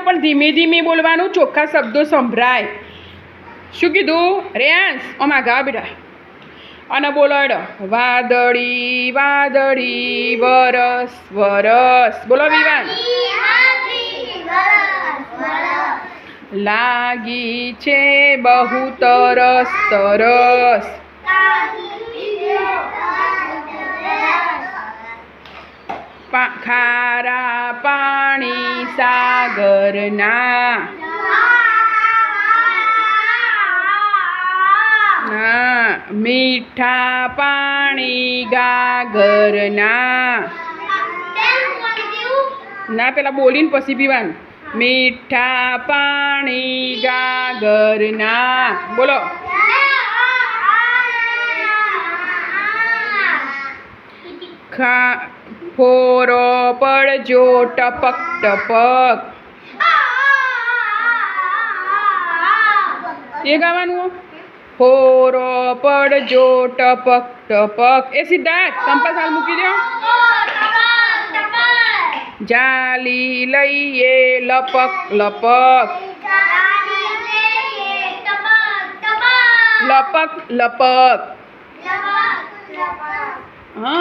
બોલવાનું પણ ધીમે ધીમે બોલવાનું, ચોખ્ખા શબ્દો સંભળાય. શું કીધું રેયાંશ? આમાં ગા બેટા અને બોલો એડો. વાદળી વાદળી વરસ વરસ. બોલો વિવાન. લાગી છે બહુ તરસ તરસ. ખારા પાણી સાગરના. મીઠા પાણી ગાગરના. ના પેલા બોલીને પછી પીવાનું. મીઠા પાણી ગાગરના. બોલો. ફોરો પડજો ટપક ટપક. એ ગાવાનું. ફોરો પડજો ટપક ટપક. એ સિદ્ધાર્થ કંપાસ હાલ મૂકી દો. જાલી લઈએ લપક લપક. લપક લપક. હા.